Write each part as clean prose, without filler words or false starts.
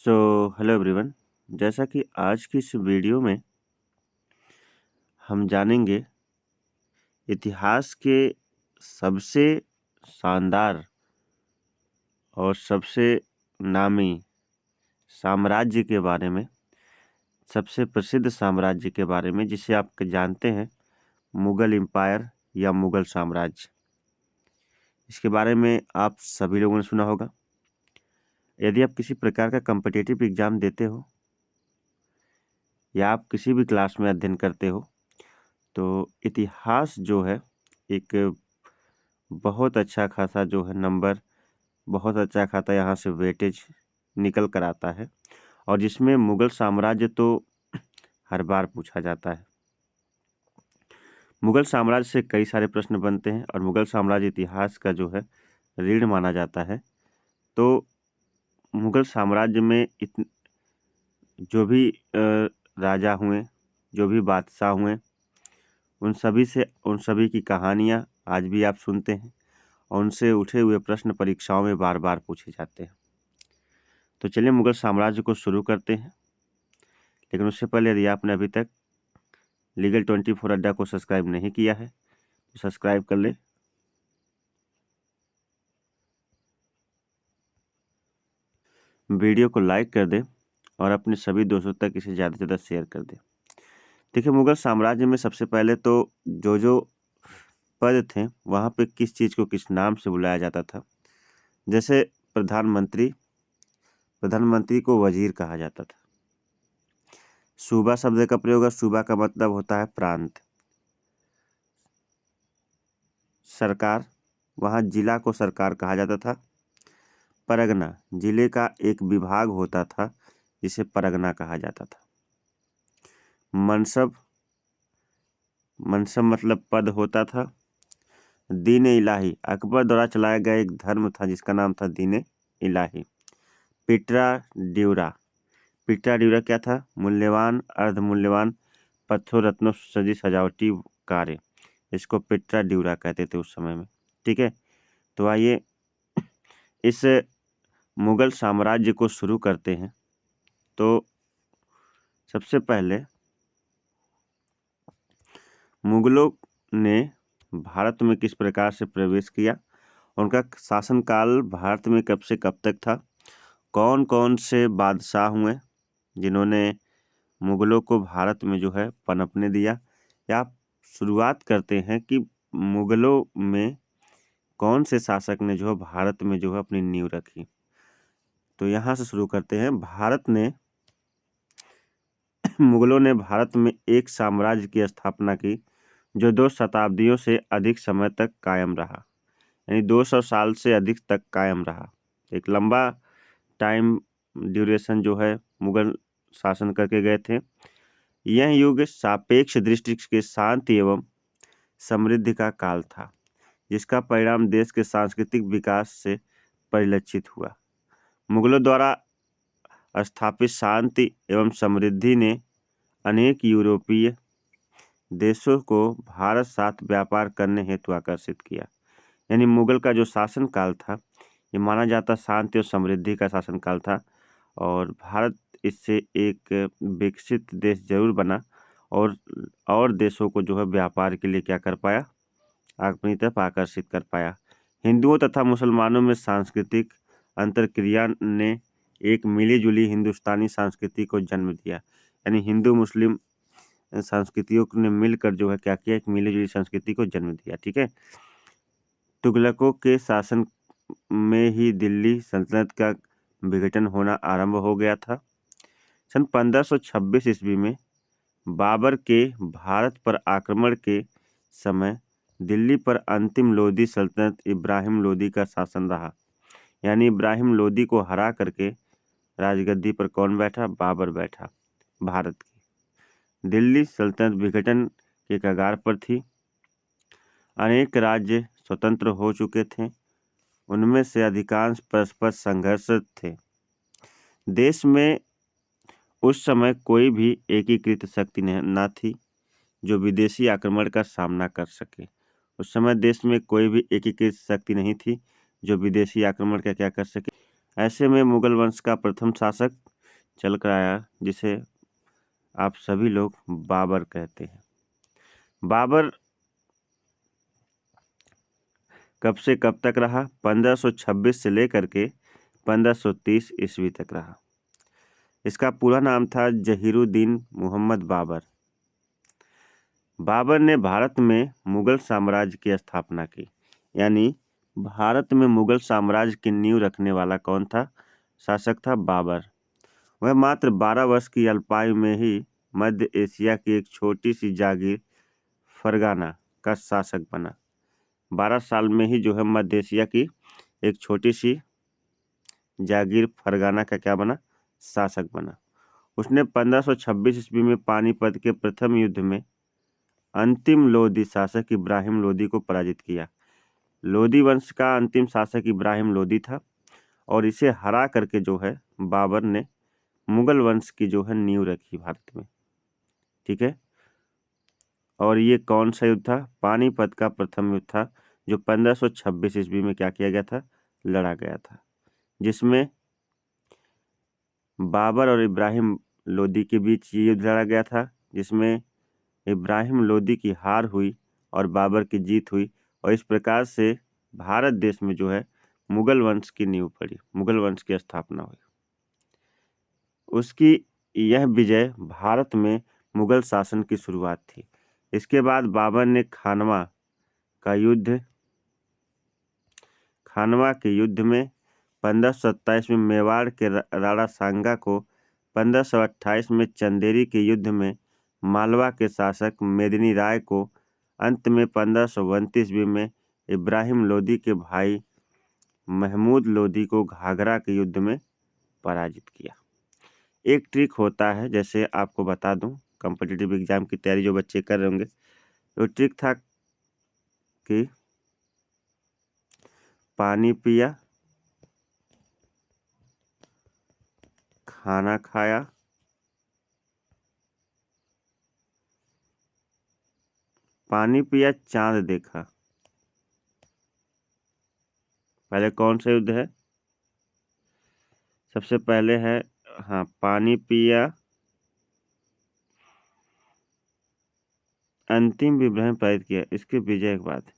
So hello everyone. जैसा कि आज की इस वीडियो में हम जानेंगे इतिहास के सबसे शानदार और सबसे नामी साम्राज्य के बारे में, सबसे प्रसिद्ध साम्राज्य के बारे में, जिसे आप जानते हैं मुगल एम्पायर या मुगल साम्राज्य। इसके बारे में आप सभी लोगों ने सुना होगा। यदि आप किसी प्रकार का कॉम्पिटिटिव एग्जाम देते हो या आप किसी भी क्लास में अध्ययन करते हो तो इतिहास जो है एक बहुत अच्छा खासा जो है नंबर, बहुत अच्छा खाता यहाँ से वेटेज निकल कर आता है, और जिसमें मुगल साम्राज्य तो हर बार पूछा जाता है। मुगल साम्राज्य से कई सारे प्रश्न बनते हैं और मुगल साम्राज्य इतिहास का जो है रीढ़ माना जाता है। तो मुगल साम्राज्य में जो भी राजा हुए, जो भी बादशाह हुए, उन सभी की कहानियाँ आज भी आप सुनते हैं और उनसे उठे हुए प्रश्न परीक्षाओं में बार बार पूछे जाते हैं। तो चलिए मुगल साम्राज्य को शुरू करते हैं, लेकिन उससे पहले यदि आपने अभी तक लीगल 24 अड्डा को सब्सक्राइब नहीं किया है तो सब्सक्राइब कर ले, वीडियो को लाइक कर दे और अपने सभी दोस्तों तक इसे ज़्यादा से ज़्यादा शेयर कर दे। देखिए, मुगल साम्राज्य में सबसे पहले तो जो पद थे वहाँ पे किस चीज़ को किस नाम से बुलाया जाता था। जैसे प्रधानमंत्री को वजीर कहा जाता था। सूबा शब्द का प्रयोग है, सूबा का मतलब होता है प्रांत। सरकार, वहाँ जिला को सरकार कहा जाता था। परगना, जिले का एक विभाग होता था जिसे परगना कहा जाता था। मनसब मतलब पद होता था। दीन इलाही, अकबर द्वारा चलाया गया एक धर्म था जिसका नाम था दीन इलाही। पिटरा ड्यूरा क्या था? मूल्यवान, अर्धमूल्यवान पत्थरों रत्नों सजी सजावटी कार्य, इसको पिटरा ड्यूरा कहते थे उस समय में। ठीक है, तो आइए इस मुगल साम्राज्य को शुरू करते हैं। तो सबसे पहले मुगलों ने भारत में किस प्रकार से प्रवेश किया, उनका शासनकाल भारत में कब से कब तक था, कौन कौन से बादशाह हुए जिन्होंने मुगलों को भारत में जो है पनपने दिया, या शुरुआत करते हैं कि मुगलों में कौन से शासक ने जो है भारत में जो है अपनी नींव रखी। तो यहाँ से शुरू करते हैं। मुगलों ने भारत में एक साम्राज्य की स्थापना की जो 2 शताब्दियों से अधिक समय तक कायम रहा, यानी 200 साल से अधिक तक कायम रहा। एक लंबा टाइम ड्यूरेशन जो है मुगल शासन करके गए थे। यह युग सापेक्ष दृष्टि के शांति एवं समृद्धि का काल था, जिसका परिणाम देश के सांस्कृतिक विकास से परिलक्षित हुआ। मुगलों द्वारा स्थापित शांति एवं समृद्धि ने अनेक यूरोपीय देशों को भारत साथ व्यापार करने हेतु आकर्षित किया। यानी मुगल का जो शासन काल था ये माना जाता शांति और समृद्धि का शासन काल था, और भारत इससे एक विकसित देश जरूर बना और देशों को जो है व्यापार के लिए क्या कर पाया, अपनी तरफ आकर्षित कर पाया। हिंदुओं तथा मुसलमानों में सांस्कृतिक अंतरक्रिया ने एक मिलीजुली हिंदुस्तानी संस्कृति को जन्म दिया। यानी हिंदू मुस्लिम संस्कृतियों ने मिलकर जो है क्या किया, एक मिलीजुली संस्कृति को जन्म दिया। ठीक है, तुगलकों के शासन में ही दिल्ली सल्तनत का विघटन होना आरंभ हो गया था। सन 1526 ईस्वी में बाबर के भारत पर आक्रमण के समय दिल्ली पर अंतिम लोधी सल्तनत इब्राहिम लोधी का शासन रहा। यानी इब्राहिम लोधी को हरा करके राजगद्दी पर कौन बैठा? बाबर बैठा। भारत की दिल्ली सल्तनत विघटन के कगार पर थी। अनेक राज्य स्वतंत्र हो चुके थे, उनमें से अधिकांश परस्पर संघर्षरत थे। देश में उस समय कोई भी एकीकृत शक्ति न थी जो विदेशी आक्रमण का सामना कर सके। उस समय देश में कोई भी एकीकृत शक्ति नहीं थी जो विदेशी आक्रमण का क्या कर सके। ऐसे में मुगल वंश का प्रथम शासक चल कर आया, जिसे आप सभी लोग बाबर कहते हैं। बाबर कब से कब तक रहा? 1526 से लेकर के 1530 ईस्वी तक रहा। इसका पूरा नाम था जहीरुद्दीन मोहम्मद बाबर। बाबर ने भारत में मुगल साम्राज्य की स्थापना की, यानी भारत में मुगल साम्राज्य की नींव रखने वाला कौन था? शासक था बाबर। वह मात्र 12 वर्ष की अल्पायु में ही मध्य एशिया की एक छोटी सी जागीर फरगाना का शासक बना। 12 साल में ही जो है मध्य एशिया की एक छोटी सी जागीर फरगाना का क्या बना? शासक बना। उसने 1526 ईस्वी में पानीपत के प्रथम युद्ध में अंतिम लोधी शासक इब्राहिम लोधी को पराजित किया। लोधी वंश का अंतिम शासक इब्राहिम लोधी था और इसे हरा करके जो है बाबर ने मुगल वंश की जो है नींव रखी भारत में। ठीक है, और ये कौन सा युद्ध था? पानीपत का प्रथम युद्ध था, जो 1526 ईस्वी में क्या किया गया था? लड़ा गया था, जिसमें बाबर और इब्राहिम लोधी के बीच ये युद्ध लड़ा गया था, जिसमें इब्राहिम लोधी की हार हुई और बाबर की जीत हुई, और इस प्रकार से भारत देश में जो है मुगल वंश की नींव पड़ी, मुगल वंश की स्थापना हुई। उसकी यह विजय भारत में मुगल शासन की शुरुआत थी। इसके बाद बाबर ने खानवा के युद्ध में 1527 में मेवाड़ के राणा सांगा को, 1528 में चंदेरी के युद्ध में मालवा के शासक मेदिनी राय को, अंत में 1529 ईस्वी में इब्राहिम लोधी के भाई महमूद लोधी को घाघरा के युद्ध में पराजित किया। एक ट्रिक होता है, जैसे आपको बता दूं, कॉम्पिटिटिव एग्जाम की तैयारी जो बच्चे कर रहे होंगे, तो ट्रिक था कि पानी पिया, खाना खाया, पानी पिया, चांद देखा। पहले कौन सा युद्ध है? सबसे पहले है, हाँ, पानी पिया, अंतिम विब्रहण पराजित किया। इसके विजय के बाद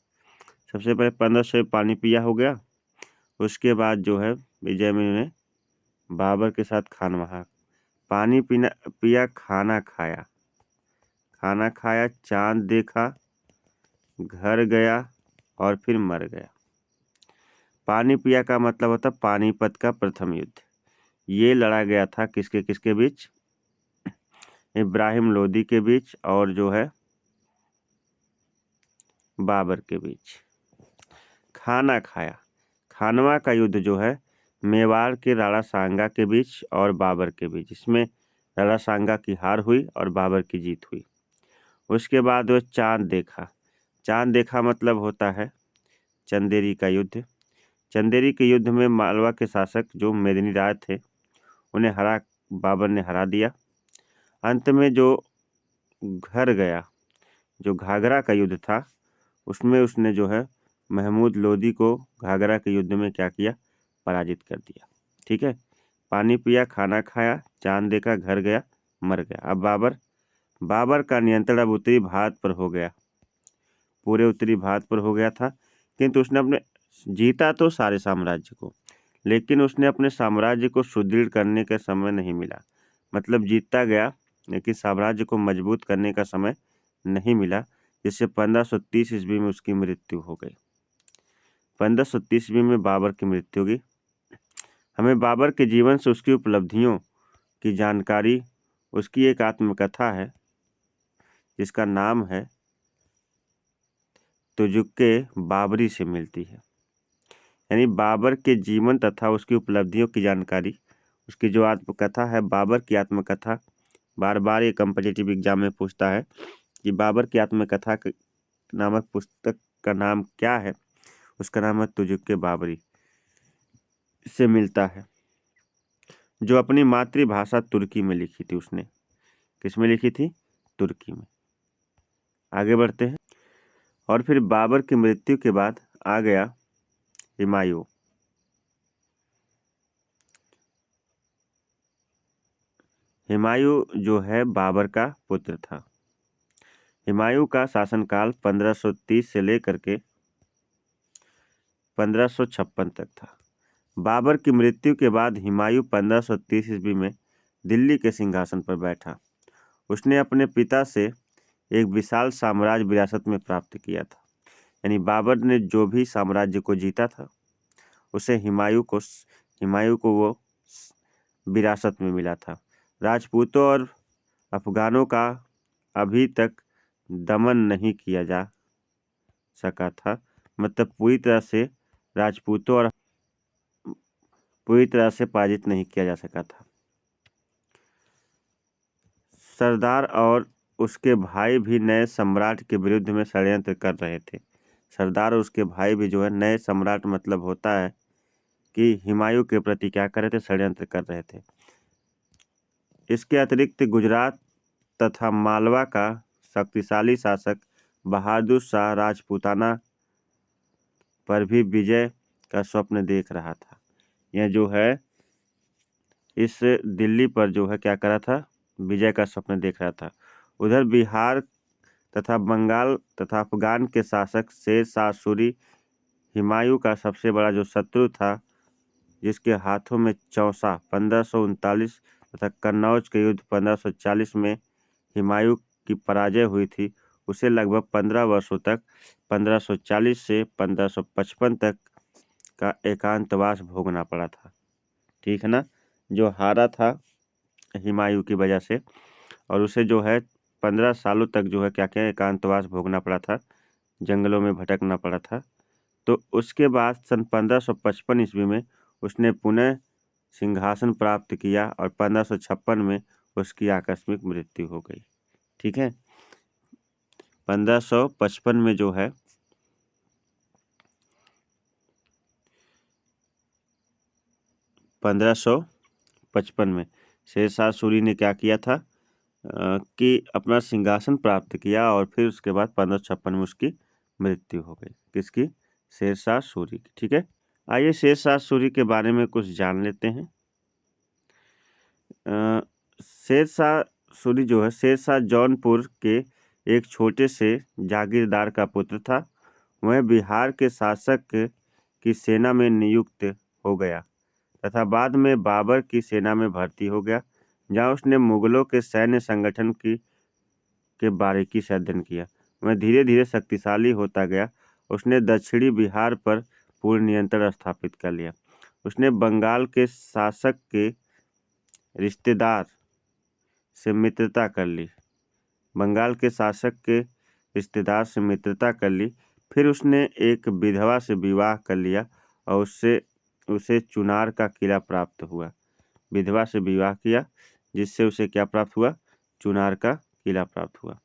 सबसे पहले 1500 पानी पिया हो गया, उसके बाद जो है विजय में उन्होंने बाबर के साथ खानवा, पानी पिया, खाना खाया, चांद देखा, घर गया और फिर मर गया। पानी पिया का मतलब होता पानीपत का प्रथम युद्ध। ये लड़ा गया था किसके किसके बीच? इब्राहिम लोधी के बीच और जो है बाबर के बीच। खाना खाया, खानवा का युद्ध जो है मेवाड़ के राणा सांगा के बीच और बाबर के बीच, इसमें राणा सांगा की हार हुई और बाबर की जीत हुई। उसके बाद वो चांद देखा मतलब होता है चंदेरी का युद्ध। चंदेरी के युद्ध में मालवा के शासक जो मेदिनी राय थे, उन्हें बाबर ने हरा दिया। अंत में जो घर गया, जो घाघरा का युद्ध था, उसमें उसने जो है महमूद लोधी को घाघरा के युद्ध में क्या किया? पराजित कर दिया। ठीक है, पानी पिया, खाना खाया, चांद देखा, घर गया, मर गया। अब बाबर का नियंत्रण अब उत्तरी भारत पर हो गया, पूरे उत्तरी भारत पर हो गया था, किंतु उसने अपने जीता तो सारे साम्राज्य को, लेकिन उसने अपने साम्राज्य को सुदृढ़ करने का समय नहीं मिला। मतलब जीतता गया, लेकिन साम्राज्य को मजबूत करने का समय नहीं मिला, जिससे 1530 ईस्वी में उसकी मृत्यु हो गई। 1530 ईस्वी में बाबर की मृत्यु होगी। हमें बाबर के जीवन से उसकी उपलब्धियों की जानकारी उसकी एक आत्मकथा है, जिसका नाम है तुजुक्के बाबरी से मिलती है। यानी बाबर के जीवन तथा उसकी उपलब्धियों की जानकारी, उसकी जो आत्मकथा है, बाबर की आत्मकथा, बार बार ये कॉम्पिटिटिव एग्जाम में पूछता है कि बाबर की आत्मकथा नामक पुस्तक का नाम क्या है? उसका नाम है तुजुक्के बाबरी से मिलता है, जो अपनी मातृभाषा तुर्की में लिखी थी। उसने किस में लिखी थी? तुर्की में। आगे बढ़ते हैं। और फिर बाबर की मृत्यु के बाद आ गया हुमायूं। हुमायूं जो है बाबर का पुत्र था। हुमायूं का शासनकाल 1530 से लेकर के 1556 तक था। बाबर की मृत्यु के बाद हुमायूं 1530 ईस्वी में दिल्ली के सिंहासन पर बैठा। उसने अपने पिता से एक विशाल साम्राज्य विरासत में प्राप्त किया था। यानी बाबर ने जो भी साम्राज्य को जीता था उसे हुमायूं को वो विरासत में मिला था। राजपूतों और अफगानों का अभी तक दमन नहीं किया जा सका था। मतलब पूरी तरह से पराजित नहीं किया जा सका था। सरदार और उसके भाई भी नए सम्राट के विरुद्ध में षड्यंत्र कर रहे थे। सरदार और उसके भाई भी जो है नए सम्राट मतलब होता है कि हुमायूं के प्रति क्या कर रहे थे, षड्यंत्र कर रहे थे। इसके अतिरिक्त गुजरात तथा मालवा का शक्तिशाली शासक बहादुर शाह राजपूताना पर भी विजय का स्वप्न देख रहा था। यह जो है इस दिल्ली पर जो है क्या कर रहा था, विजय का स्वप्न देख रहा था। उधर बिहार तथा बंगाल तथा अफगान के शासक शेर शाह सूरी हुमायूं का सबसे बड़ा जो शत्रु था, जिसके हाथों में चौसा 1539 तथा कन्नौज के युद्ध 1540 में हुमायूं की पराजय हुई थी, उसे लगभग 15 वर्षों तक 1540 से 1555 तक का एकांतवास भोगना पड़ा था। ठीक है ना, जो हारा था हुमायूं की वजह से, और उसे जो है 15 सालों तक जो है क्या क्या एकांतवास भोगना पड़ा था, जंगलों में भटकना पड़ा था। तो उसके बाद सन 1555 ईस्वी में उसने पुनः सिंहासन प्राप्त किया और 1556 में उसकी आकस्मिक मृत्यु हो गई। ठीक है, 1555 में जो है 1555 में शेरशाह सूरी ने क्या किया था कि अपना सिंहासन प्राप्त किया और फिर उसके बाद 1556 में उसकी मृत्यु हो गई। किसकी? शेरशाह सूरी की। ठीक है, आइए शेरशाह सूरी के बारे में कुछ जान लेते हैं। शेरशाह सूरी जो है शेरशाह जौनपुर के एक छोटे से जागीरदार का पुत्र था। वह बिहार के शासक की सेना में नियुक्त हो गया तथा बाद में बाबर की सेना में भर्ती हो गया, जहां उसने मुगलों के सैन्य संगठन के बारीकी से अध्ययन किया। वह धीरे धीरे शक्तिशाली होता गया। उसने दक्षिणी बिहार पर पूर्ण नियंत्रण स्थापित कर लिया। उसने बंगाल के शासक के रिश्तेदार से मित्रता कर ली। बंगाल के शासक के रिश्तेदार से मित्रता कर ली। फिर उसने एक विधवा से विवाह कर लिया और उसे चुनार का किला प्राप्त हुआ। विधवा से विवाह किया जिससे उसे क्या प्राप्त हुआ? चुनार का किला प्राप्त हुआ।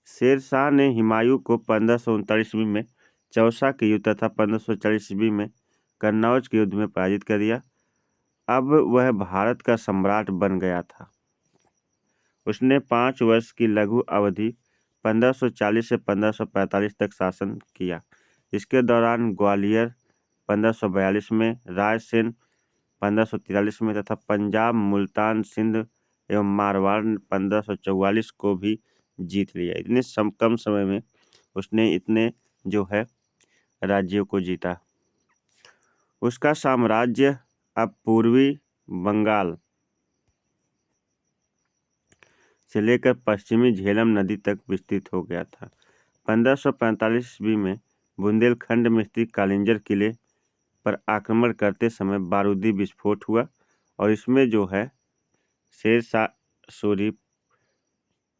शेरशाह ने हुमायूं को 1539 ईस्वी में चौसा के युद्ध तथा 1540 ईस्वी में कन्नौज के युद्ध में पराजित कर दिया। अब वह भारत का सम्राट बन गया था। उसने 5 वर्ष की लघु अवधि 1540 से 1545 तक शासन किया। इसके दौरान ग्वालियर 1542 में, रायसेन 1543 में तथा पंजाब, मुल्तान, सिंध एवं मारवाड़ 1544 को भी जीत लिया। इतने कम समय में उसने इतने जो है राज्यों को जीता। उसका साम्राज्य अब पूर्वी बंगाल से लेकर पश्चिमी झेलम नदी तक विस्तृत हो गया था। 1545 ईस्वी में बुंदेलखंड में स्थित कालिंजर किले पर आक्रमण करते समय बारूदी विस्फोट हुआ और इसमें जो है शेरशाह सूरी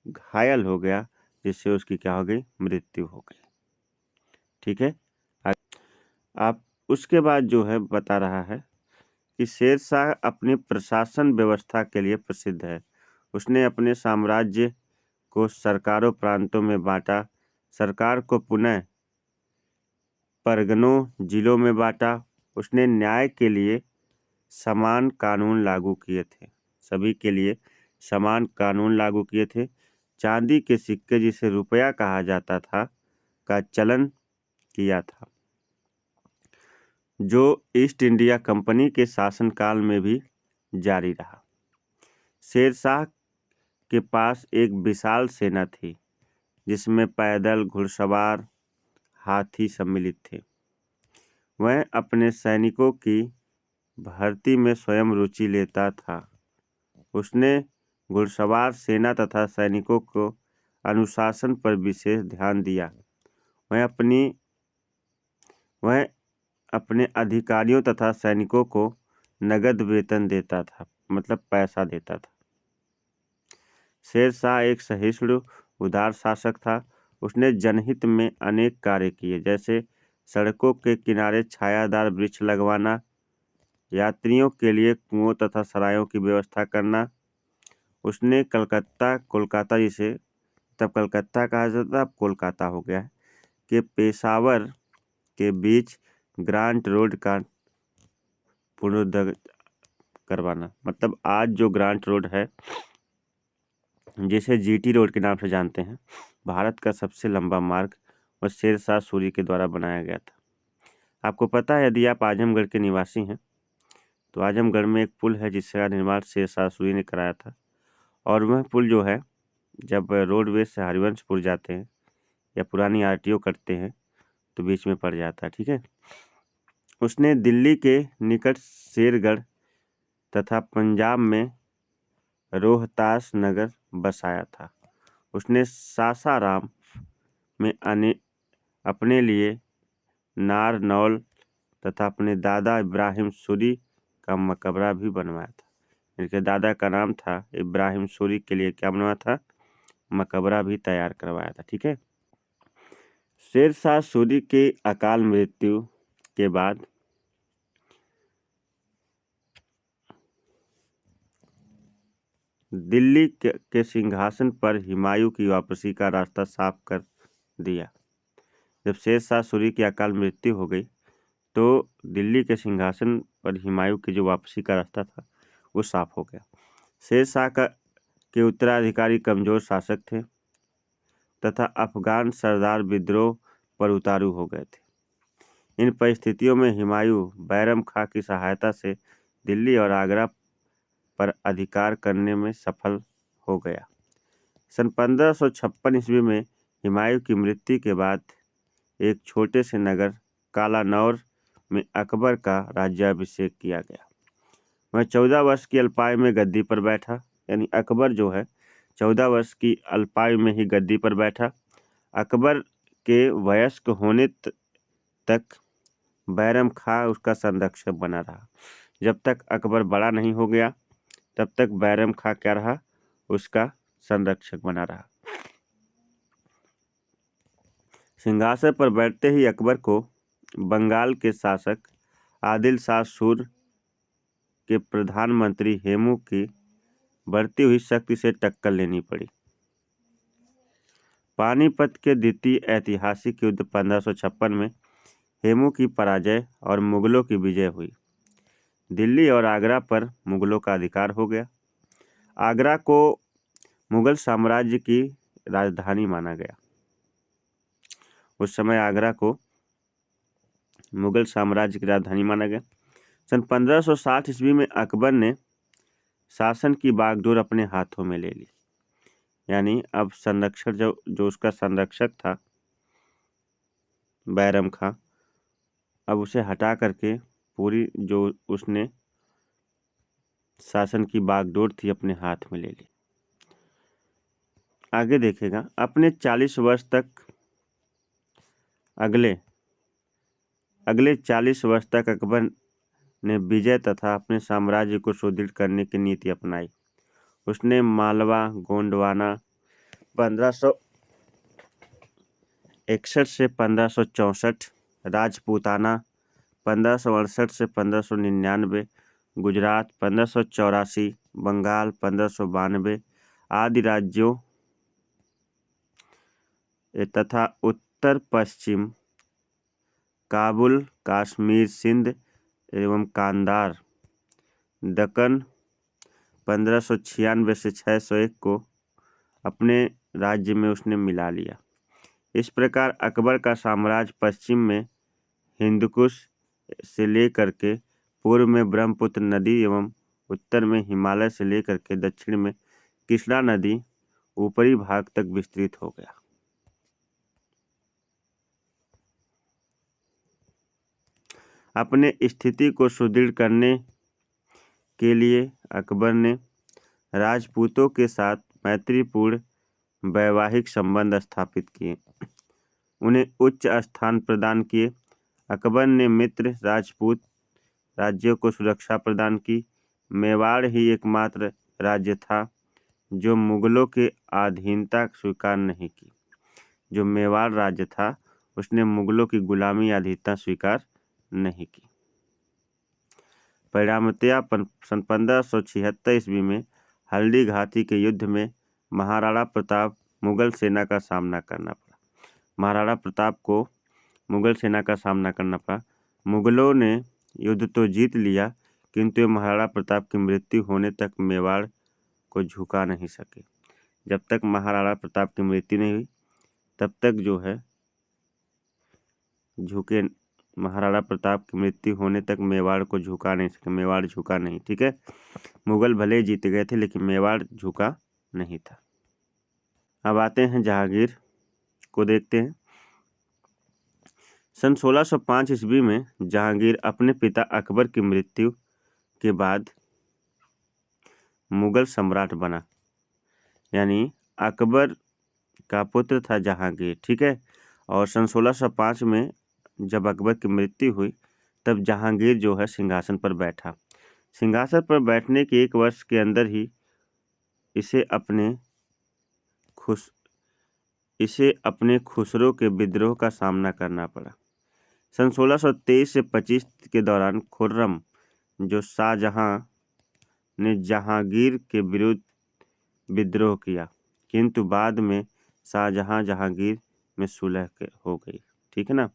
घायल हो गया, जिससे उसकी क्या हो गई? मृत्यु हो गई। ठीक है, आप उसके बाद जो है बता रहा है कि शेरशाह अपनी प्रशासन व्यवस्था के लिए प्रसिद्ध है। उसने अपने साम्राज्य को सरकारों प्रांतों में बांटा, सरकार को पुनः परगनों जिलों में बांटा। उसने न्याय के लिए समान कानून लागू किए थे, सभी के लिए समान कानून लागू किए थे। चांदी के सिक्के, जिसे रुपया कहा जाता था, का चलन किया था, जो ईस्ट इंडिया कंपनी के शासनकाल में भी जारी रहा। शेरशाह के पास एक विशाल सेना थी, जिसमें पैदल, घुड़सवार, हाथी सम्मिलित थे। वह अपने सैनिकों की भर्ती में स्वयं रुचि लेता था। उसने घुड़सवार सेना तथा सैनिकों को अनुशासन पर विशेष ध्यान दिया। वह अपने अधिकारियों तथा सैनिकों को नगद वेतन देता था, मतलब पैसा देता था। शेरशाह एक सहिष्णु, उदार शासक था। उसने जनहित में अनेक कार्य किए, जैसे सड़कों के किनारे छायादार वृक्ष लगवाना, यात्रियों के लिए कुओं तथा सरायों की व्यवस्था करना। उसने कोलकाता जिसे तब कलकत्ता कहा जाता था, अब कोलकाता हो गया है, के पेशावर के बीच ग्रांट रोड का पुनरुद्धार करवाना। मतलब आज जो ग्रांट रोड है, जिसे जीटी रोड के नाम से जानते हैं, भारत का सबसे लंबा मार्ग और शेरशाह सूरी के द्वारा बनाया गया था। आपको पता है, यदि आप आजमगढ़ के निवासी हैं तो आजमगढ़ में एक पुल है जिसका निर्माण शेरशाह सूरी ने कराया था। और वह पुल जो है, जब रोडवेज से हरिवंशपुर जाते हैं या पुरानी आरटीओ करते हैं तो बीच में पड़ जाता है। ठीक है। उसने दिल्ली के निकट शेरगढ़ तथा पंजाब में रोहतास नगर बसाया था। उसने सासाराम में अपने लिए नारनौल तथा अपने दादा इब्राहिम सूरी का मकबरा भी बनवाया था। इनके दादा का नाम था इब्राहिम सूरी, के लिए क्या बनवाया था? मकबरा भी तैयार करवाया था। ठीक है। शेरशाह सूरी के अकाल मृत्यु के बाद दिल्ली के सिंहासन पर हुमायूं की वापसी का रास्ता साफ कर दिया। जब शेरशाह सूरी की अकाल मृत्यु हो गई तो दिल्ली के सिंहासन पर हुमायूं की जो वापसी का रास्ता था वो साफ हो गया। शेरशाह के उत्तराधिकारी कमजोर शासक थे तथा अफगान सरदार विद्रोह पर उतारू हो गए थे। इन परिस्थितियों में हुमायूं बैरम खां की सहायता से दिल्ली और आगरा पर अधिकार करने में सफल हो गया। सन 1556 ईस्वी में हुमायूं की मृत्यु के बाद एक छोटे से नगर कालानौर में अकबर का राज्याभिषेक किया गया। वह 14 वर्ष की अल्पायु में गद्दी पर बैठा। यानी अकबर जो है 14 वर्ष की अल्पायु में ही गद्दी पर बैठा। अकबर के वयस्क होने तक बैरम खां उसका संरक्षक बना रहा। जब तक अकबर बड़ा नहीं हो गया तब तक बैरम खां क्या रहा? उसका संरक्षक बना रहा। सिंहासन पर बैठते ही अकबर को बंगाल के शासक आदिल शाह सूर के प्रधानमंत्री हेमू की बढ़ती हुई शक्ति से टक्कर लेनी पड़ी। पानीपत के द्वितीय ऐतिहासिक युद्ध 1556 में हेमू की पराजय और मुगलों की विजय हुई। दिल्ली और आगरा पर मुगलों का अधिकार हो गया। आगरा को मुगल साम्राज्य की राजधानी माना गया। उस समय आगरा को मुगल साम्राज्य की राजधानी माना गया। सन 1560 ईस्वी में अकबर ने शासन की बागडोर अपने हाथों में ले ली। यानी अब संरक्षक जो उसका संरक्षक था बैरम खां, अब उसे हटा करके पूरी जो उसने शासन की बागडोर थी अपने हाथ में ले ली। आगे देखेगा, अपने 40 वर्ष तक अगले 40 वर्ष तक अकबर ने विजय तथा अपने साम्राज्य को सुदृढ़ करने की नीति अपनाई। उसने मालवा, गोंडवाना 1561 से 1564, राजपूताना 1568 से 1599, गुजरात 1584, बंगाल 1592 आदि राज्यों तथा उत्तर पश्चिम काबुल, कश्मीर, सिंध एवं कांधार, दक्कन 1596 से 601 को अपने राज्य में उसने मिला लिया। इस प्रकार अकबर का साम्राज्य पश्चिम में हिंदकुश से लेकर के पूर्व में ब्रह्मपुत्र नदी एवं उत्तर में हिमालय से लेकर के दक्षिण में कृष्णा नदी ऊपरी भाग तक विस्तृत हो गया। अपने स्थिति को सुदृढ़ करने के लिए अकबर ने राजपूतों के साथ मैत्रीपूर्ण वैवाहिक संबंध स्थापित किए, उन्हें उच्च स्थान प्रदान किए। अकबर ने मित्र राजपूत राज्यों को सुरक्षा प्रदान की। मेवाड़ ही एकमात्र राज्य था जो मुगलों के अधीनता स्वीकार नहीं की। जो मेवाड़ राज्य था उसने मुगलों की गुलामी अधीनता स्वीकार नहीं की। परिणामतया सन 1576 ईस्वी में हल्दी घाटी के युद्ध में महाराणा प्रताप मुगल सेना का सामना करना पड़ा। महाराणा प्रताप को मुगल सेना का सामना करना पड़ा। मुगलों ने युद्ध तो जीत लिया, किंतु महाराणा प्रताप की मृत्यु होने तक मेवाड़ को झुका नहीं सके। जब तक महाराणा प्रताप की मृत्यु नहीं हुई तब तक जो है झुके महाराणा प्रताप की मृत्यु होने तक मेवाड़ को झुका नहीं सके। मेवाड़ झुका नहीं, ठीक है। मुगल भले जीत गए थे लेकिन मेवाड़ झुका नहीं था। अब आते हैं जहांगीर को देखते हैं। सन 1605 ईस्वी में जहांगीर अपने पिता अकबर की मृत्यु के बाद मुगल सम्राट बना, यानी अकबर का पुत्र था जहांगीर, ठीक है। और सन 1605 में जब अकबर की मृत्यु हुई तब जहांगीर जो है सिंहासन पर बैठा। सिंहासन पर बैठने के 1 वर्ष के अंदर ही इसे अपने खुसरो के विद्रोह का सामना करना पड़ा। सन 1623 से 25 के दौरान खुर्रम जो शाहजहां ने जहांगीर के विरुद्ध विद्रोह किया, किंतु बाद में शाहजहां जहांगीर में सुलह हो गई, ठीक है ना।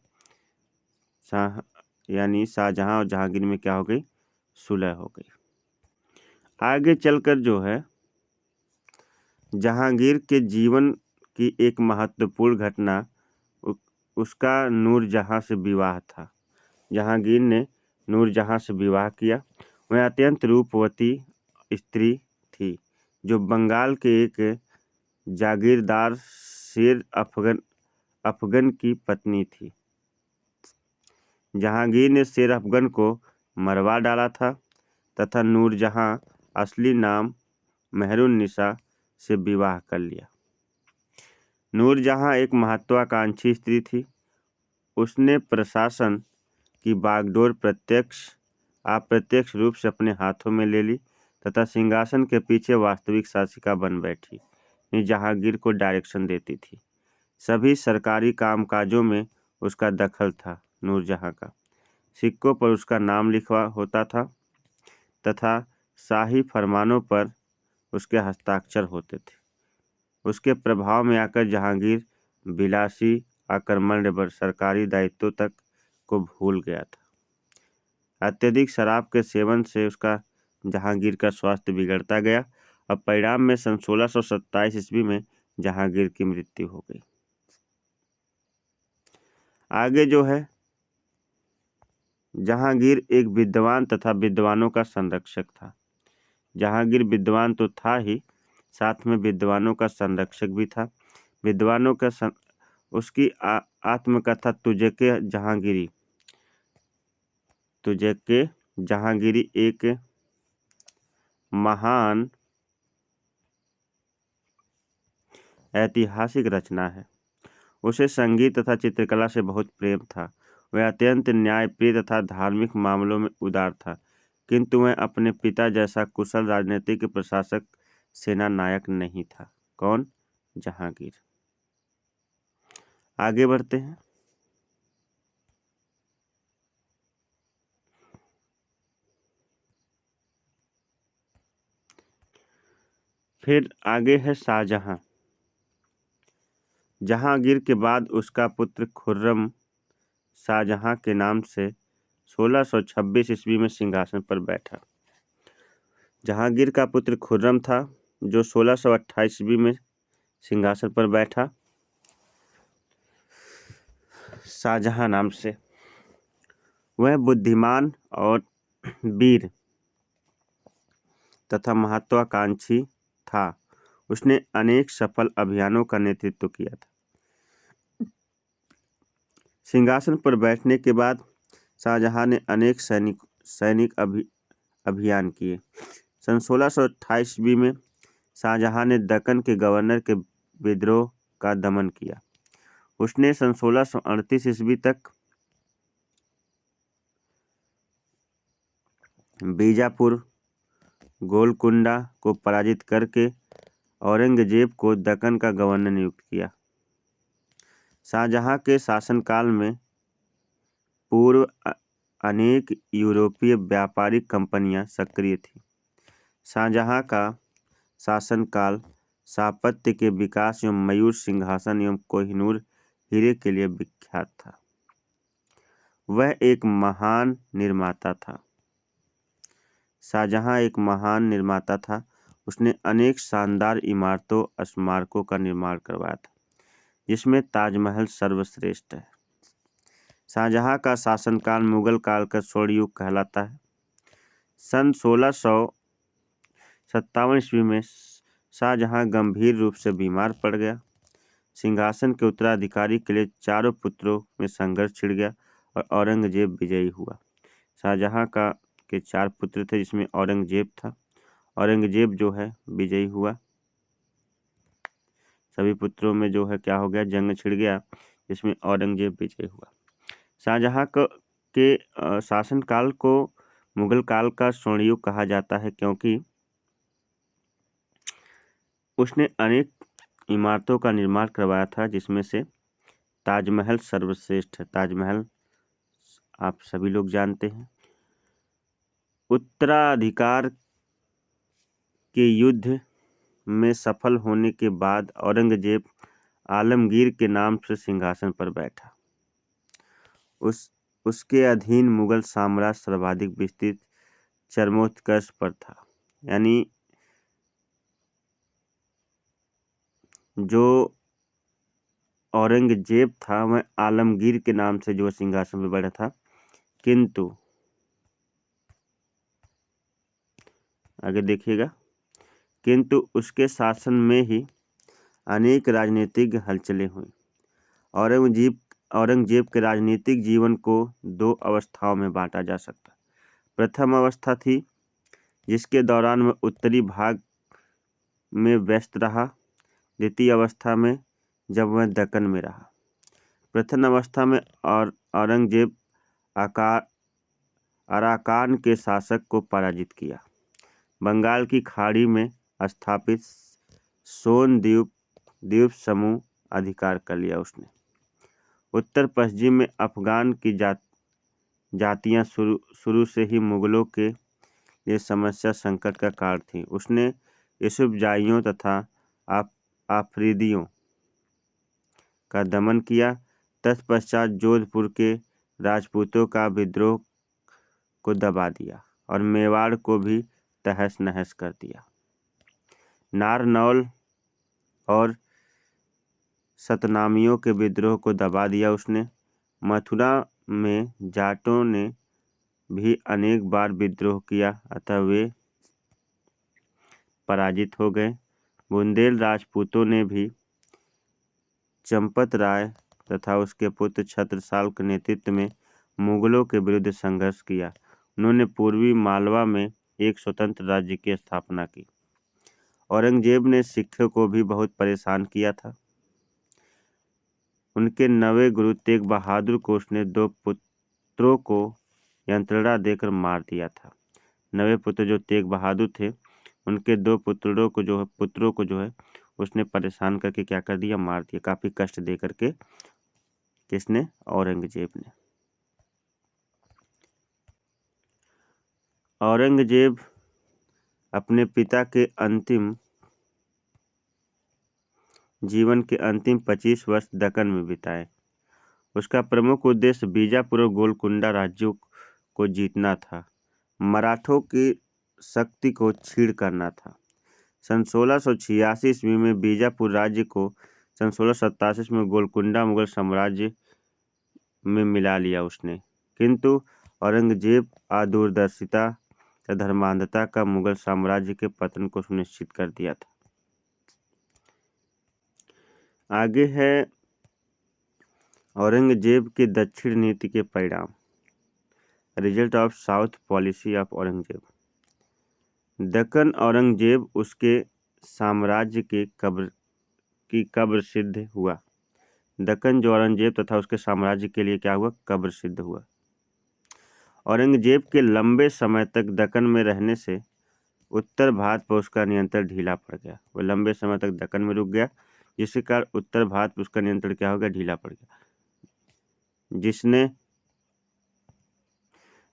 यानी शाहजहां और जहांगीर में क्या हो गई, सुलह हो गई। आगे चलकर जो है जहांगीर के जीवन की एक महत्वपूर्ण घटना उसका नूरजहां से विवाह था। जहांगीर ने नूरजहां से विवाह किया। वह अत्यंत रूपवती स्त्री थी जो बंगाल के एक जागीरदार शेर अफगन की पत्नी थी। जहांगीर ने शेर अफगन को मरवा डाला था तथा नूरजहां असली नाम मेहरुन्निसा से विवाह कर लिया। नूरजहां एक महत्वाकांक्षी स्त्री थी। उसने प्रशासन की बागडोर अप्रत्यक्ष रूप से अपने हाथों में ले ली तथा सिंहासन के पीछे वास्तविक शासिका बन बैठी। जहांगीर को डायरेक्शन देती थी। सभी सरकारी कामकाजों में उसका दखल था। नूरजहां का सिक्कों पर उसका नाम लिखा होता था तथा शाही फरमानों पर उसके हस्ताक्षर होते थे। उसके प्रभाव में आकर जहांगीर विलासी आक्रमण सरकारी दायित्वों तक को भूल गया था। अत्यधिक शराब के सेवन से उसका जहांगीर का स्वास्थ्य बिगड़ता गया। अब परिणाम में सन 1627 ईस्वी में जहांगीर की मृत्यु हो गई। आगे जो है जहांगीर एक विद्वान तथा विद्वानों का संरक्षक था। जहांगीर विद्वान तो था ही, साथ में विद्वानों का संरक्षक भी था। विद्वानों का उसकी आत्मकथा तुझे के जहांगीरी एक महान ऐतिहासिक रचना है। उसे संगीत तथा चित्रकला से बहुत प्रेम था। वह अत्यंत न्यायप्रिय तथा धार्मिक मामलों में उदार था, किंतु वह अपने पिता जैसा कुशल राजनीतिक प्रशासक सेना नायक नहीं था। कौन? जहांगीर। आगे बढ़ते हैं। फिर आगे है शाहजहां। जहांगीर के बाद उसका पुत्र खुर्रम शाहजहां के नाम से 1626 ईस्वी में सिंहासन पर बैठा। जहांगीर का पुत्र खुर्रम था जो 1628 ईस्वी में सिंहासन पर बैठा शाहजहां नाम से। वह बुद्धिमान और वीर तथा महत्वाकांक्षी था। उसने अनेक सफल अभियानों का नेतृत्व किया था। सिंहासन पर बैठने के बाद शाहजहां ने अनेक सैनिक अभियान किए। सन 1628 ईस्वी में शाहजहां ने दक्कन के गवर्नर के विद्रोह का दमन किया। उसने सन 1638 ईस्वी तक बीजापुर, गोलकुंडा को पराजित करके औरंगजेब को दक्कन का गवर्नर नियुक्त किया। शाहजहां के शासनकाल में पूर्व अनेक यूरोपीय व्यापारिक कंपनियां सक्रिय थीं। शाहजहां का शासनकाल स्थापत्य के विकास एवं मयूर सिंहासन एवं कोहिनूर हीरे के लिए विख्यात था। वह एक महान निर्माता था। शाहजहां एक महान निर्माता था। उसने अनेक शानदार इमारतों, स्मारकों का निर्माण करवाया था, जिसमें ताजमहल सर्वश्रेष्ठ है। शाहजहां का शासनकाल मुगल काल का स्वर्ण युग कहलाता है। सन 1657 ईस्वी में शाहजहां गंभीर रूप से बीमार पड़ गया। सिंहासन के उत्तराधिकारी के लिए चारों पुत्रों में संघर्ष छिड़ गया और औरंगजेब विजयी हुआ। शाहजहां के 4 पुत्र थे, जिसमें औरंगजेब था। औरंगजेब जो है विजयी हुआ। सभी पुत्रों में जो है क्या हो गया, जंग छिड़ गया, जिसमें औरंगजेब विजयी हुआ। शाहजहां के शासनकाल को मुगल काल का स्वर्ण युग कहा जाता है, क्योंकि उसने अनेक इमारतों का निर्माण करवाया था, जिसमें से ताजमहल सर्वश्रेष्ठ है। ताजमहल आप सभी लोग जानते हैं। उत्तराधिकार के युद्ध में सफल होने के बाद औरंगजेब आलमगीर के नाम से सिंहासन पर बैठा। उसके अधीन मुगल साम्राज्य सर्वाधिक विस्तृत चरमोत्कर्ष पर था। यानी जो औरंगजेब था वह आलमगीर के नाम से जो सिंहासन पर बैठा था, किंतु आगे देखिएगा, किंतु उसके शासन में ही अनेक राजनीतिक हलचलें हुई। औरंगजेब के राजनीतिक जीवन को 2 अवस्थाओं में बांटा जा सकता है। प्रथम अवस्था थी जिसके दौरान वह उत्तरी भाग में व्यस्त रहा। द्वितीय अवस्था में जब वह दक्कन में रहा। प्रथम अवस्था में औरंगजेब अराकान के शासक को पराजित किया। बंगाल की खाड़ी में स्थापित सोन द्वीप समूह अधिकार कर लिया उसने। उत्तर पश्चिम में अफगान की जातियां शुरू से ही मुगलों के लिए समस्या संकट का कारण थी। उसने यूसुफजाइयों तथा आफरीदियों का दमन किया। तत्पश्चात जोधपुर के राजपूतों का विद्रोह को दबा दिया और मेवाड़ को भी तहस नहस कर दिया। नारनौल और सतनामियों के विद्रोह को दबा दिया उसने। मथुरा में जाटों ने भी अनेक बार विद्रोह किया, अतः वे पराजित हो गए। बुंदेल राजपूतों ने भी चंपत राय तथा उसके पुत्र छत्रसाल के नेतृत्व में मुगलों के विरुद्ध संघर्ष किया। उन्होंने पूर्वी मालवा में एक स्वतंत्र राज्य की स्थापना की। औरंगजेब ने सिखों को भी बहुत परेशान किया था। उनके नवे गुरु तेग बहादुर को उसने 2 पुत्रों को यंत्रणा देकर मार दिया था। नवे पुत्र जो तेग बहादुर थे, उनके 2 पुत्रों को जो है उसने परेशान करके क्या कर दिया, मार दिया। काफी कष्ट दे करके किसने, औरंगजेब ने। औरंगजेब अपने पिता के जीवन के अंतिम 25 वर्ष दक्कन में बिताए। उसका प्रमुख उद्देश्य बीजापुर और गोलकुंडा राज्यों को जीतना था। मराठों की शक्ति को छीड़ करना था। सन 1686 ईस्वी में बीजापुर राज्य को सन 1687 में गोलकुंडा मुगल साम्राज्य में मिला लिया उसने। किंतु औरंगजेब अदूरदर्शिता तथा धर्मांधता का मुगल साम्राज्य के पतन को सुनिश्चित कर दिया था। आगे है औरंगजेब की दक्षिण नीति के परिणाम। Result of south policy of Aurangzeb. Deccan Aurangzeb उसके साम्राज्य के कब्र सिद्ध हुआ। दक्कन जो औरंगजेब तथा उसके साम्राज्य के लिए क्या हुआ? कब्र सिद्ध हुआ। औरंगजेब के लंबे समय तक दक्कन में रहने से उत्तर भारत पर उसका नियंत्रण ढीला पड़ गया। वो लंबे समय तक दक्कन में रुक गया, जिसके कारण उत्तर भारत पर उसका नियंत्रण क्या हो गया? ढीला पड़ गया,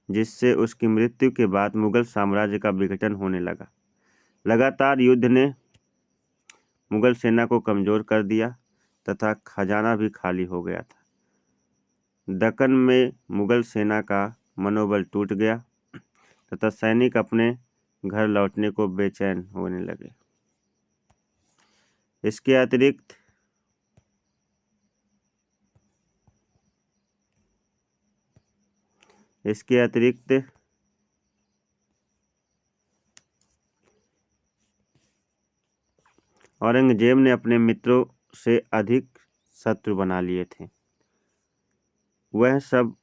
जिससे उसकी मृत्यु के बाद मुगल साम्राज्य का विघटन होने लगा। लगातार युद्ध ने मुगल सेना को कमजोर कर दिया तथा खजाना भी खाली हो गया था। दक्कन में मुगल सेना का मनोबल टूट गया तथा सैनिक अपने घर लौटने को बेचैन होने लगे। इसके अतिरिक्त औरंगजेब ने अपने मित्रों से अधिक शत्रु बना लिए थे। वह सब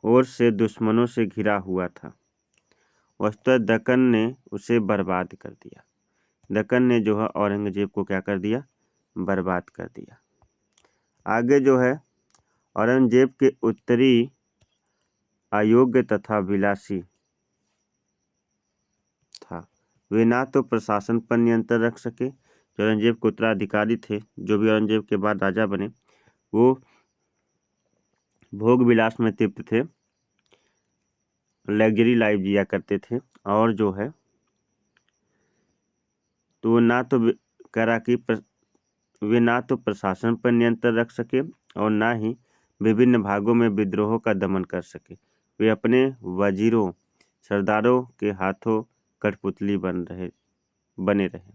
ओर से दुश्मनों से घिरा हुआ था। वस्तुतः दक्कन ने उसे बर्बाद कर दिया। दक्कन ने जो है औरंगजेब को क्या कर दिया? बर्बाद कर दिया। आगे जो है औरंगजेब के उत्तरी अयोग्य तथा विलासी था। वे ना तो प्रशासन पर नियंत्रण रख सके। जो औरंगजेब के उत्तराधिकारी थे, जो भी औरंगजेब के बाद राजा बने, वो भोग विलास में तृप्त थे, लग्जरी लाइफ जिया करते थे, और जो है तो वो ना तो कह रहा कि वे ना तो प्रशासन पर नियंत्रण रख सके और ना ही विभिन्न भागों में विद्रोहों का दमन कर सके। वे अपने वजीरों सरदारों के हाथों कठपुतली बने रहे।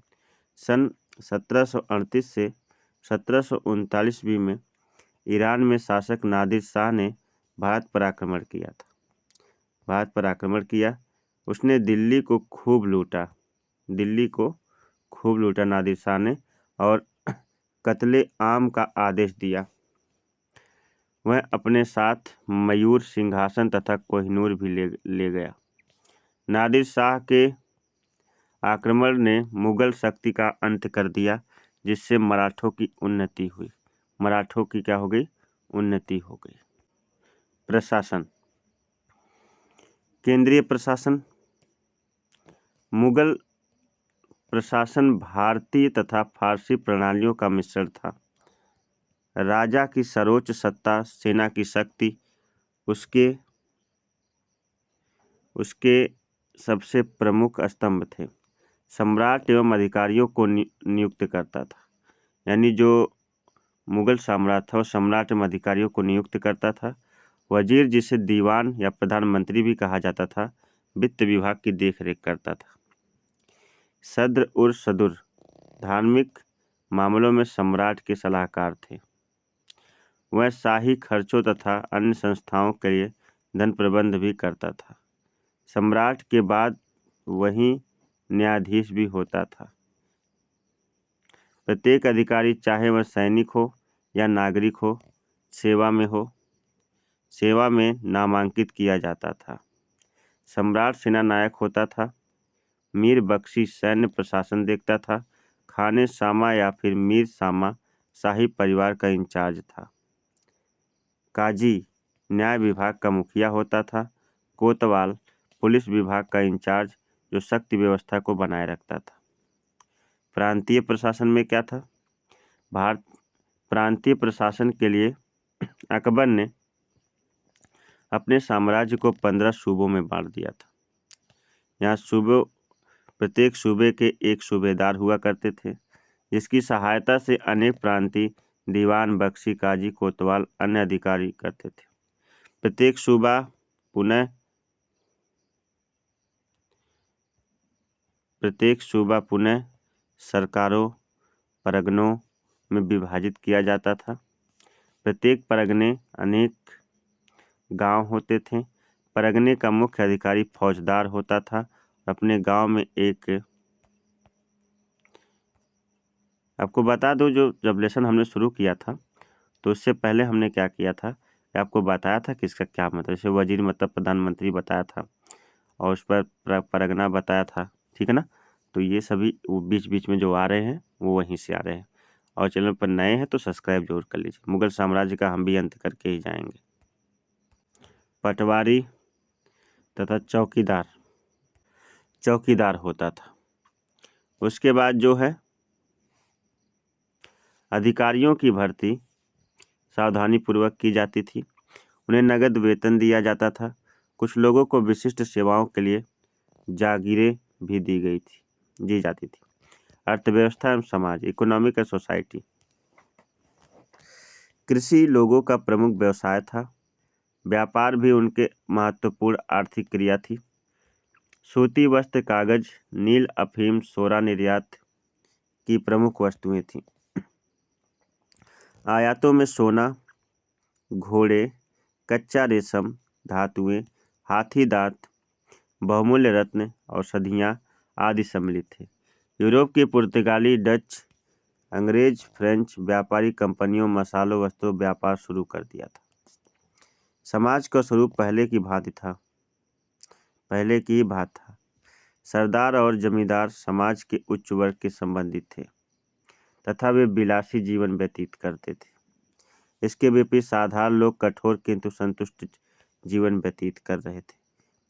सन 1738 से 1739 ईस्वी में ईरान में शासक नादिर शाह ने भारत पर आक्रमण किया। उसने दिल्ली को खूब लूटा नादिर शाह ने, और कत्ले आम का आदेश दिया। वह अपने साथ मयूर सिंहासन तथा कोहिनूर भी ले गया। नादिर शाह के आक्रमण ने मुगल शक्ति का अंत कर दिया, जिससे मराठों की उन्नति हुई। मराठों की क्या हो गई? उन्नति हो गई। प्रशासन। केंद्रीय प्रशासन। मुगल प्रशासन भारतीय तथा फारसी प्रणालियों का मिश्रण था। राजा की सर्वोच्च सत्ता, सेना की शक्ति उसके सबसे प्रमुख स्तंभ थे। सम्राट एवं अधिकारियों को नियुक्त करता था। यानी जो मुगल सम्राट था, वो सम्राट एवं अधिकारियों को नियुक्त करता था। वजीर, जिसे दीवान या प्रधानमंत्री भी कहा जाता था, वित्त विभाग की देखरेख करता था। सद्र और सदुर धार्मिक मामलों में सम्राट के सलाहकार थे। वह शाही खर्चों तथा अन्य संस्थाओं के लिए धन प्रबंध भी करता था। सम्राट के बाद वही न्यायाधीश भी होता था। प्रत्येक अधिकारी, चाहे वह सैनिक हो या नागरिक हो, सेवा में नामांकित किया जाता था। सम्राट सेनानायक होता था। मीर बख्शी सैन्य प्रशासन देखता था। खाने सामा या फिर मीर सामा शाही परिवार का इंचार्ज था। काजी न्याय विभाग का मुखिया होता था। कोतवाल पुलिस विभाग का इंचार्ज, जो सख्त व्यवस्था को बनाए रखता था। प्रांतीय प्रशासन में क्या था? प्रांतीय प्रशासन के लिए अकबर ने अपने साम्राज्य को 15 सूबों में बांट दिया था। यहाँ प्रत्येक सूबे के एक सूबेदार हुआ करते थे, जिसकी सहायता से अनेक प्रांतीय दीवान, बख्शी, काजी, कोतवाल अन्य अधिकारी करते थे। प्रत्येक सूबा पुनः सरकारों परगनों में विभाजित किया जाता था। प्रत्येक परगने अनेक गांव होते थे। परगने का मुख्य अधिकारी फौजदार होता था। अपने गांव में एक, आपको बता दूं, जो जब लेसन हमने शुरू किया था तो उससे पहले हमने क्या किया था कि आपको बताया था कि इसका क्या मतलब, जैसे वजीर मतलब प्रधानमंत्री बताया था, और उस पर परगना बताया था, ठीक है ना। तो ये सभी वो बीच बीच में जो आ रहे हैं वो वहीं से आ रहे हैं। और चैनल पर नए हैं तो सब्सक्राइब जरूर कर लीजिए। मुगल साम्राज्य का हम भी अंत करके ही जाएंगे। पटवारी तथा चौकीदार होता था। उसके बाद जो है अधिकारियों की भर्ती सावधानी पूर्वक की जाती थी। उन्हें नगद वेतन दिया जाता था। कुछ लोगों को विशिष्ट सेवाओं के लिए जागीरें भी दी जाती थी। अर्थव्यवस्था एवं समाज, इकोनॉमिक एंड सोसाइटी। कृषि लोगों का प्रमुख व्यवसाय था। व्यापार भी उनके महत्वपूर्ण आर्थिक क्रिया थी। सूती वस्त्र, कागज, नील, अफीम, सोरा निर्यात की प्रमुख वस्तुएं थीं। आयातों में सोना, घोड़े, कच्चा रेशम, धातुएं, हाथी दांत, बहुमूल्य रत्न, औषधियाँ आदि सम्मिलित थे। यूरोप की पुर्तगाली, डच, अंग्रेज, फ्रेंच व्यापारी कंपनियों मसालों वस्त्रों व्यापार शुरू कर दिया था। समाज का स्वरूप पहले की भांति था। सरदार और जमींदार समाज के उच्च वर्ग के संबंधित थे तथा वे विलासी जीवन व्यतीत करते थे। इसके विपरीत साधारण लोग कठोर किंतु संतुष्ट जीवन व्यतीत कर रहे थे।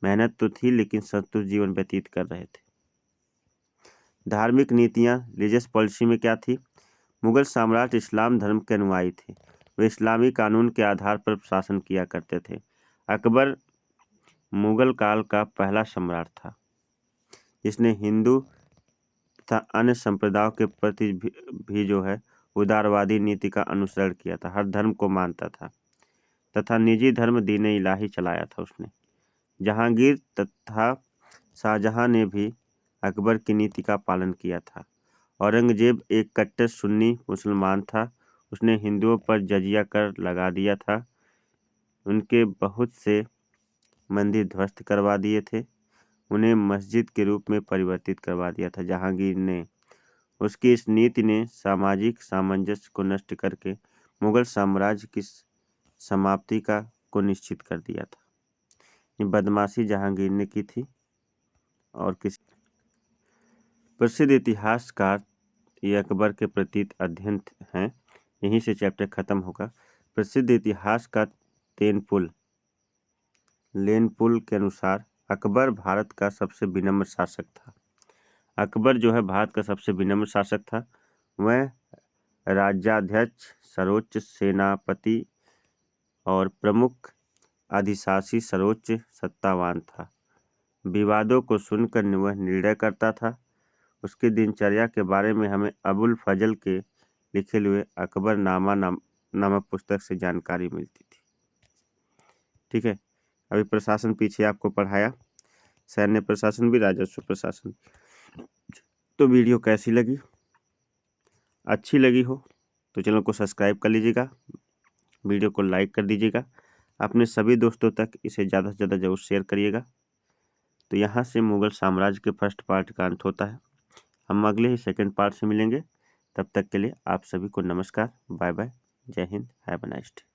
मेहनत तो थी लेकिन संतुष्ट जीवन व्यतीत कर रहे थे। धार्मिक नीतियाँ, रिलीजियस पॉलिसी में क्या थी? मुगल साम्राज्य इस्लाम धर्म के अनुयायी थे। वे इस्लामी कानून के आधार पर शासन किया करते थे। अकबर मुगल काल का पहला सम्राट था जिसने हिंदू तथा अन्य संप्रदायों के प्रति भी जो है उदारवादी नीति का अनुसरण किया था। हर धर्म को मानता था तथा निजी धर्म दीन-ए इलाही चलाया था उसने। जहांगीर तथा शाहजहां ने भी अकबर की नीति का पालन किया था। औरंगजेब एक कट्टर सुन्नी मुसलमान था। उसने हिंदुओं पर जजिया कर लगा दिया था। उनके बहुत से मंदिर ध्वस्त करवा दिए थे। उन्हें मस्जिद के रूप में परिवर्तित करवा दिया था जहांगीर ने। उसकी इस नीति ने सामाजिक सामंजस्य को नष्ट करके मुगल साम्राज्य की समाप्ति को निश्चित कर दिया था। ये बदमाशी जहांगीर ने की थी। और किसी प्रसिद्ध इतिहासकार ये अकबर के प्रति अध्ययन हैं। यहीं से चैप्टर खत्म होगा। प्रसिद्ध इतिहासकार लेनपुल के अनुसार अकबर भारत का सबसे विनम्र शासक था। अकबर जो है भारत का सबसे विनम्र शासक था। वह राज्याध्यक्ष, सर्वोच्च सेनापति और प्रमुख अधिशासी सर्वोच्च सत्तावान था। विवादों को सुनकर वह निर्णय करता था। उसकी दिनचर्या के बारे में हमें अबुल फजल के लिखे हुए अकबर नामा नामक पुस्तक से जानकारी मिलती थी। ठीक है, अभी प्रशासन पीछे आपको पढ़ाया, सैन्य प्रशासन भी, राजस्व प्रशासन। तो वीडियो कैसी लगी? अच्छी लगी हो तो चैनल को सब्सक्राइब कर लीजिएगा, वीडियो को लाइक कर दीजिएगा, अपने सभी दोस्तों तक इसे ज़्यादा से ज़्यादा जरूर शेयर करिएगा। तो यहाँ से मुगल साम्राज्य के फर्स्ट पार्ट का अंत होता है। हम अगले ही सेकंड पार्ट से मिलेंगे। तब तक के लिए आप सभी को नमस्कार, बाय बाय, जय Hind, have a nice day.